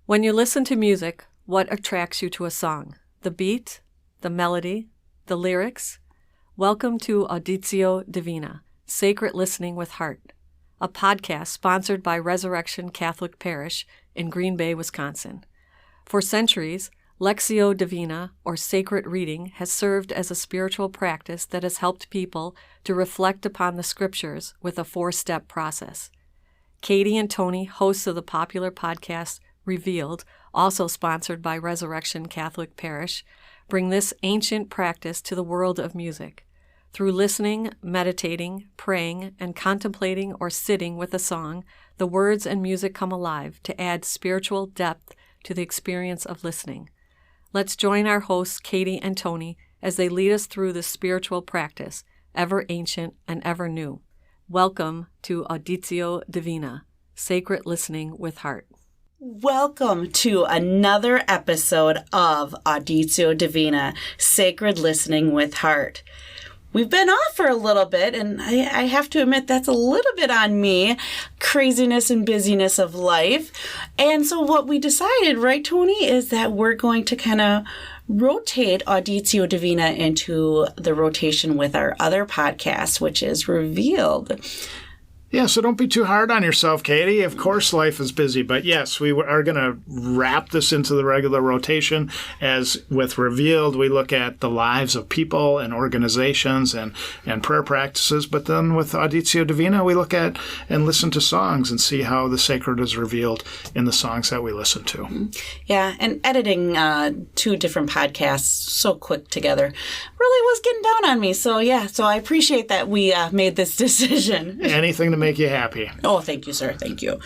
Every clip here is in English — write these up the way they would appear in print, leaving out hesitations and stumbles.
When you listen to music, what attracts you to a song? The beat, the melody, the lyrics? Welcome to Auditio Divina, Sacred Listening with Heart, a podcast sponsored by Resurrection Catholic Parish in Green Bay, Wisconsin. For centuries, Lectio Divina, or sacred reading, has served as a spiritual practice that has helped people to reflect upon the scriptures with a 4-step process. Katie and Tony, hosts of the popular podcast Revealed, also sponsored by Resurrection Catholic Parish, bring this ancient practice to the world of music. Through listening, meditating, praying, and contemplating or sitting with a song, the words and music come alive to add spiritual depth to the experience of listening. Let's join our hosts, Katie and Tony, as they lead us through this spiritual practice, ever ancient and ever new. Welcome to Auditio Divina, Sacred Listening with Heart. Welcome to another episode of Auditio Divina, Sacred Listening with Heart. We've been off for a little bit, and I have to admit that's a little bit on me, craziness and busyness of life. And so what we decided, right, Tony, is that we're going to kind of rotate Auditio Divina into the rotation with our other podcast, which is Revealed. Yeah, so don't be too hard on yourself, Katie. Of course, life is busy. But yes, we are going to wrap this into the regular rotation. As with Revealed, we look at the lives of people and organizations and prayer practices. But then with Auditio Divina, we look at and listen to songs and see how the sacred is revealed in the songs that we listen to. Yeah, and editing 2 different podcasts so quick together really was getting down on me. So I appreciate that we made this decision. Anything to make you happy. Oh, thank you, sir. Thank you.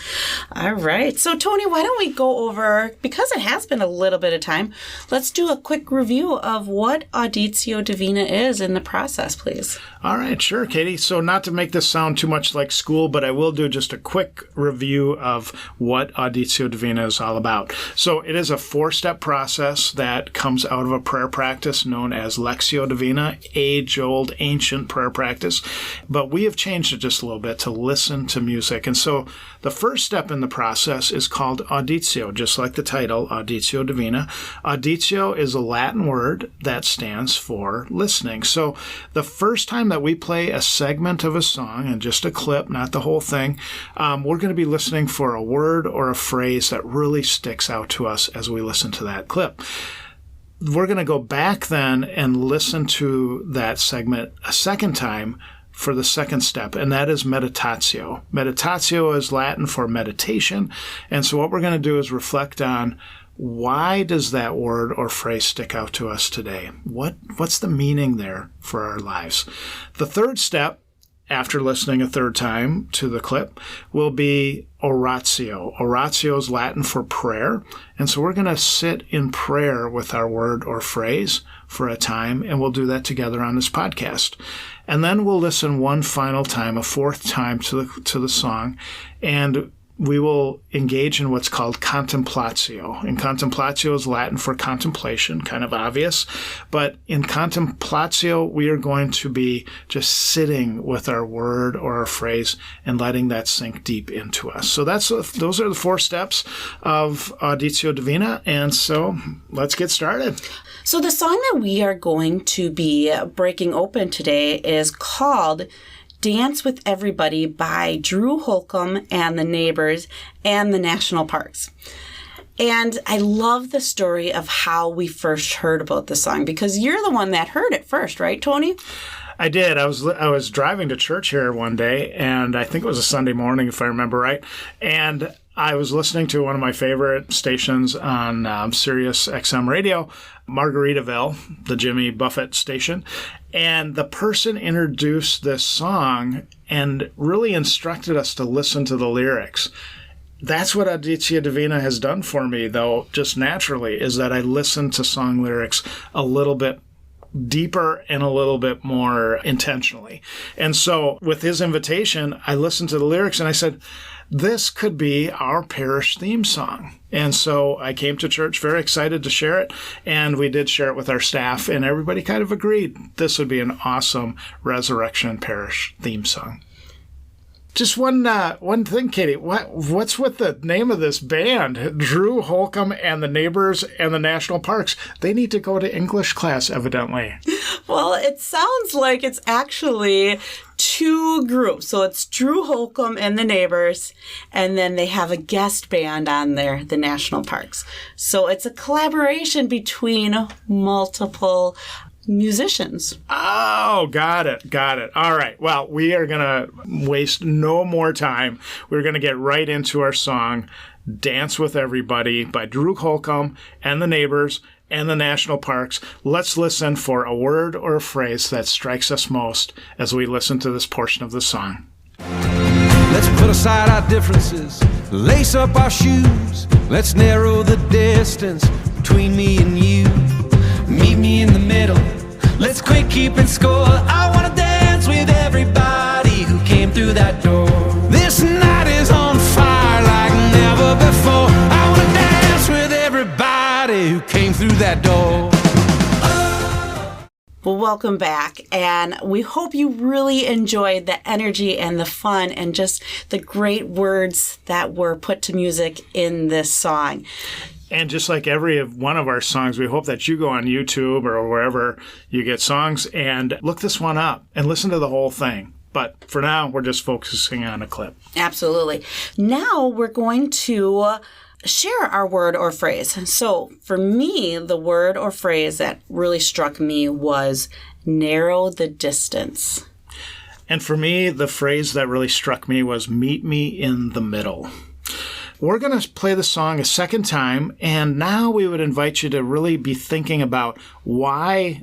All right. So, Tony, why don't we go over, because it has been a little bit of time, let's do a quick review of what Auditio Divina is in the process, please. All right. Sure, Katie. So not to make this sound too much like school, but I will do just a quick review of what Auditio Divina is all about. So it is a 4-step process that comes out of a prayer practice known as Lectio Divina, age-old, ancient prayer practice. But we have changed it just a little bit to listen to music. And so the first step in the process is called auditio, just like the title, Auditio Divina. Auditio is a Latin word that stands for listening. So the first time that we play a segment of a song, and just a clip, not the whole thing, we're going to be listening for a word or a phrase that really sticks out to us as we listen to that clip. We're going to go back then and listen to that segment a second time for the second step, and that is meditatio. Meditatio is Latin for meditation, and so what we're going to do is reflect on, why does that word or phrase stick out to us today? What's the meaning there for our lives? The third step, after listening a third time to the clip, will be oratio. Oratio is Latin for prayer, and so we're going to sit in prayer with our word or phrase for a time, and we'll do that together on this podcast. And then we'll listen one final time, a 4th time to the song, and we will engage in what's called contemplatio. And contemplatio is Latin for contemplation, kind of obvious. But in contemplatio, we are going to be just sitting with our word or our phrase and letting that sink deep into us. So those are the 4 steps of Auditio Divina. And so let's get started. So the song that we are going to be breaking open today is called Dance with Everybody by Drew Holcomb and the Neighbors and the National Parks. And I love the story of how we first heard about the song, because you're the one that heard it first, right, Tony? I did. I was driving to church here one day, and I think it was a Sunday morning, if I remember right, and I was listening to one of my favorite stations on Sirius XM radio, Margaritaville, the Jimmy Buffett station, and the person introduced this song and really instructed us to listen to the lyrics. That's what Auditio Divina has done for me, though, just naturally, is that I listen to song lyrics a little bit deeper and a little bit more intentionally. And so with his invitation, I listened to the lyrics and I said, this could be our parish theme song. And so I came to church very excited to share it, and we did share it with our staff, and everybody kind of agreed this would be an awesome Resurrection Parish theme song. Just one thing, Katie. What's with the name of this band? Drew Holcomb and the Neighbors and the National Parks. They need to go to English class, evidently. Well, it sounds like it's actually two groups. So it's Drew Holcomb and the Neighbors, and then they have a guest band on there, the National Parks. So it's a collaboration between multiple musicians. Oh, got it. All right. Well, we are going to waste no more time. We're going to get right into our song, Dance with Everybody by Drew Holcomb and the Neighbors and the National Parks. Let's listen for a word or a phrase that strikes us most as we listen to this portion of the song. Let's put aside our differences, lace up our shoes. Let's narrow the distance between me and you. Meet me in the middle. Let's quit keeping score. I wanna dance with everybody who came through that door. This night is on fire like never before. I wanna dance with everybody who came through that door. Well, welcome back, and we hope you really enjoyed the energy and the fun and just the great words that were put to music in this song. And just like every one of our songs, we hope that you go on YouTube or wherever you get songs and look this one up and listen to the whole thing. But for now, we're just focusing on a clip. Absolutely. Now we're going to share our word or phrase. So for me, the word or phrase that really struck me was narrow the distance. And for me, the phrase that really struck me was meet me in the middle. We're going to play the song a second time, and now we would invite you to really be thinking about why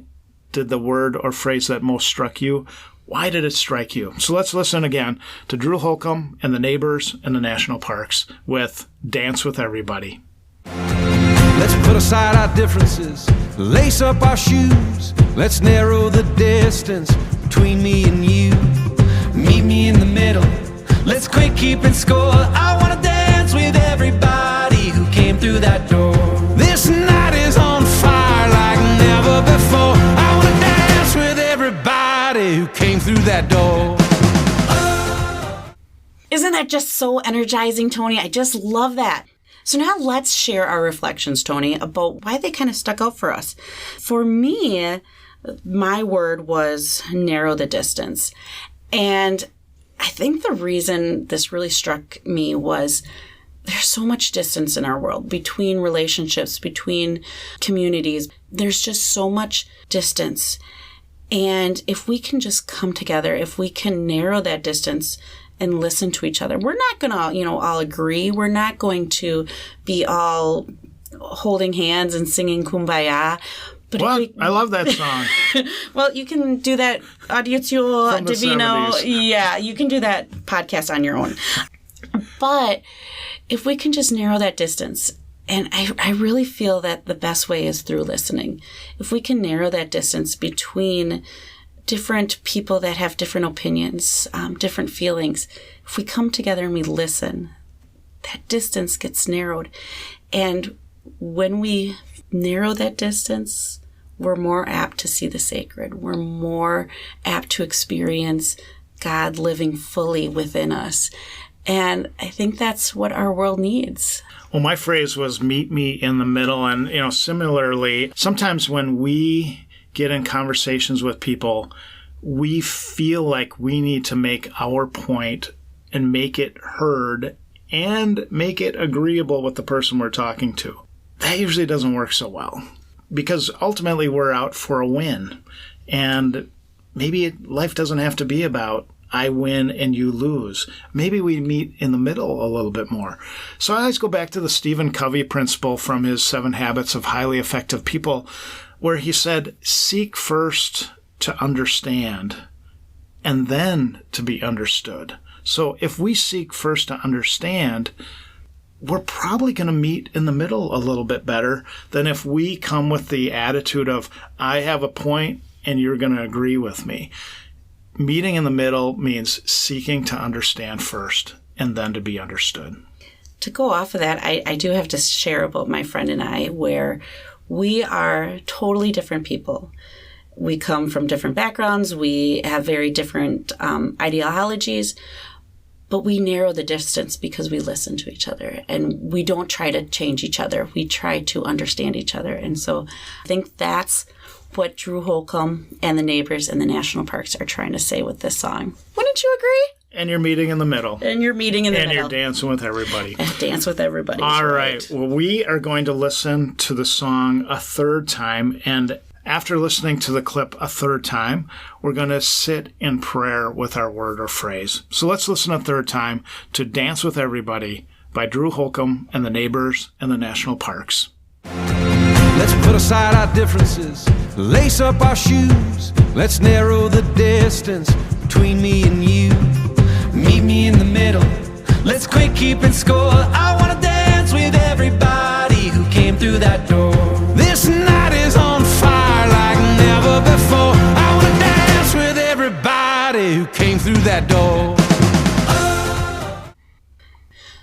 did the word or phrase that most struck you, why did it strike you? So let's listen again to Drew Holcomb and the Neighbors and the National Parks with Dance with Everybody. Let's put aside our differences, lace up our shoes. Let's narrow the distance between me and you. Meet me in the middle. Let's quit keeping score. I wanna dance with everybody who came through that door. This night is on fire like never before. I wanna dance with everybody who came through that door. Isn't that just so energizing, Tony? I just love that. So now let's share our reflections, Tony, about why they kind of stuck out for us. For me, my word was narrow the distance. And I think the reason this really struck me was there's so much distance in our world between relationships, between communities. There's just so much distance. And if we can just come together, if we can narrow that distance and listen to each other, we're not going to, all agree. We're not going to be all holding hands and singing Kumbaya. But I love that song. Well, you can do that Auditio, Divina. 70s. Yeah, you can do that podcast on your own. But if we can just narrow that distance, and I really feel that the best way is through listening. If we can narrow that distance between different people that have different opinions, different feelings, if we come together and we listen, that distance gets narrowed. And when we narrow that distance, we're more apt to see the sacred. We're more apt to experience God living fully within us. And I think that's what our world needs. Well, my phrase was meet me in the middle. And, similarly, sometimes when we get in conversations with people, we feel like we need to make our point and make it heard and make it agreeable with the person we're talking to. That usually doesn't work so well because ultimately we're out for a win. And maybe life doesn't have to be about I win and you lose. Maybe we meet in the middle a little bit more. So I always go back to the Stephen Covey principle from his 7 Habits of Highly Effective People, where he said, seek first to understand and then to be understood. So if we seek first to understand, we're probably going to meet in the middle a little bit better than if we come with the attitude of, I have a point and you're going to agree with me. Meeting in the middle means seeking to understand first and then to be understood. To go off of that, I do have to share about my friend and I, where we are totally different people. We come from different backgrounds. We have very different ideologies. but we narrow the distance because we listen to each other and we don't try to change each other. We try to understand each other. And so I think that's what Drew Holcomb and the neighbors and the national parks are trying to say with this song. Wouldn't you agree? And you're meeting in the middle. And you're meeting in the middle. middle. And you're dancing with everybody. Dance with everybody. All right. Well, we are going to listen to the song a third time. And after listening to the clip a third time, we're going to sit in prayer with our word or phrase. So let's listen a third time to Dance with Everybody by Drew Holcomb and the Neighbors and the National Parks. Let's put aside our differences, lace up our shoes. Let's narrow the distance between me and you. Meet me in the middle. Let's quit keeping score. I want to dance with everybody who came through that door. This night is on fire like never before. I want to dance with everybody who came through that door.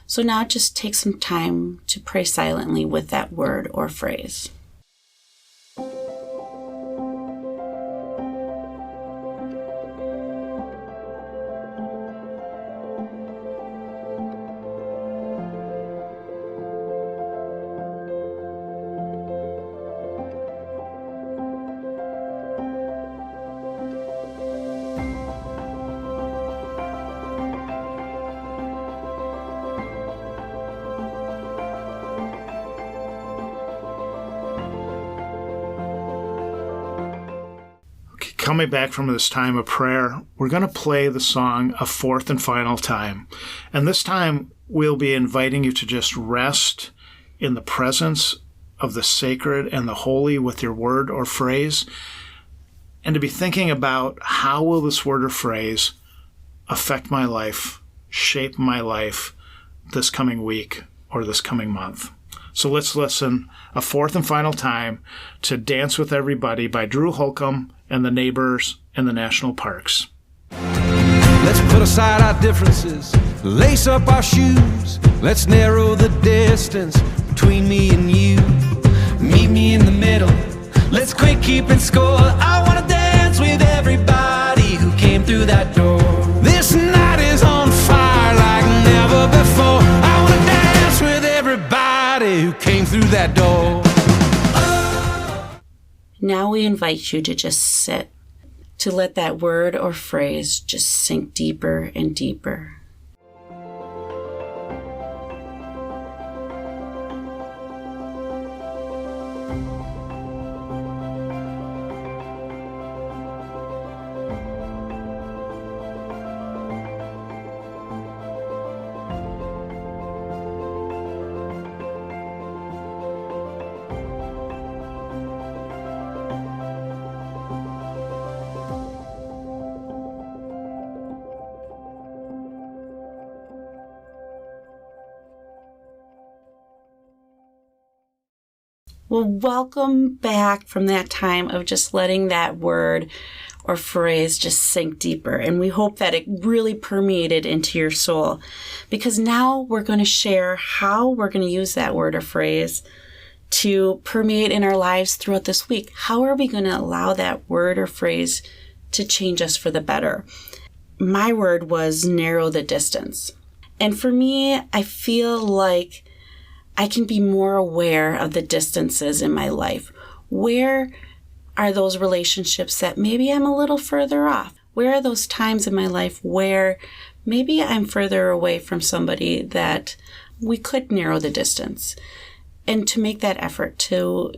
So now just take some time to pray silently with that word or phrase. Coming back from this time of prayer, we're going to play the song a fourth and final time. And this time, we'll be inviting you to just rest in the presence of the sacred and the holy with your word or phrase, and to be thinking about how will this word or phrase affect my life, shape my life this coming week or this coming month. So let's listen a fourth and final time to Dance with Everybody by Drew Holcomb and the Neighbors and the National Parks. Let's put aside our differences, lace up our shoes. Let's narrow the distance between me and you. Meet me in the middle. Let's quit keeping score. I want to dance with everybody who came through that door. This night is on fire like never before. I want to dance with everybody who came through that door. Now we invite you to just sit, to let that word or phrase just sink deeper and deeper. Well, welcome back from that time of just letting that word or phrase just sink deeper. And we hope that it really permeated into your soul, because now we're going to share how we're going to use that word or phrase to permeate in our lives throughout this week. How are we going to allow that word or phrase to change us for the better? My word was narrow the distance. And for me, I feel like I can be more aware of the distances in my life. Where are those relationships that maybe I'm a little further off? Where are those times in my life where maybe I'm further away from somebody that we could narrow the distance? And to make that effort to,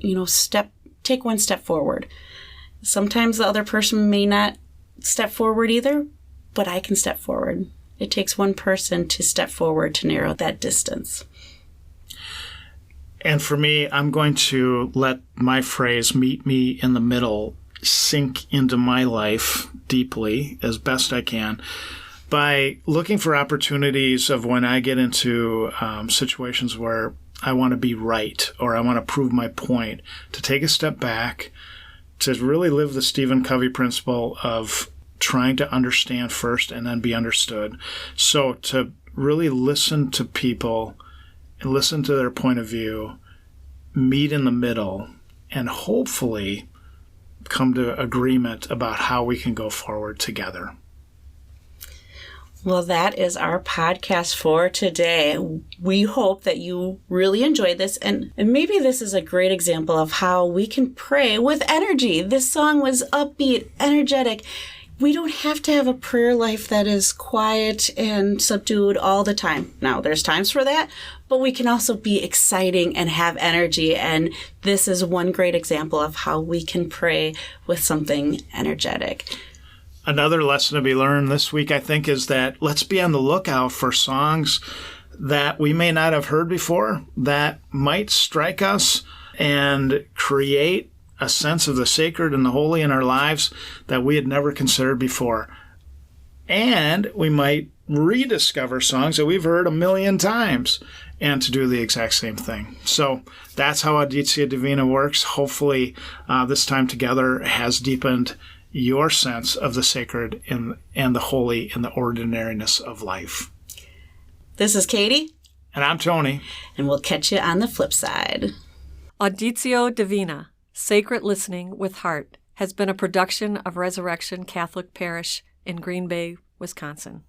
take one step forward. Sometimes the other person may not step forward either, but I can step forward. It takes one person to step forward to narrow that distance. And for me, I'm going to let my phrase, meet me in the middle, sink into my life deeply as best I can by looking for opportunities of when I get into situations where I want to be right or I want to prove my point, to take a step back, to really live the Stephen Covey principle of trying to understand first and then be understood. So to really listen to people and listen to their point of view, meet in the middle, and hopefully come to agreement about how we can go forward together. Well, that is our podcast for today. We hope that you really enjoyed this, and maybe this is a great example of how we can pray with energy. This song was upbeat, energetic. We don't have to have a prayer life that is quiet and subdued all the time. Now, there's times for that, but we can also be exciting and have energy, and this is one great example of how we can pray with something energetic. Another lesson to be learned this week, I think, is that let's be on the lookout for songs that we may not have heard before that might strike us and create a sense of the sacred and the holy in our lives that we had never considered before. And we might rediscover songs that we've heard a million times and to do the exact same thing. So that's how Auditio Divina works. Hopefully this time together has deepened your sense of the sacred and the holy in the ordinariness of life. This is Katie. And I'm Tony. And we'll catch you on the flip side. Auditio Divina, Sacred Listening with Heart, has been a production of Resurrection Catholic Parish in Green Bay, Wisconsin.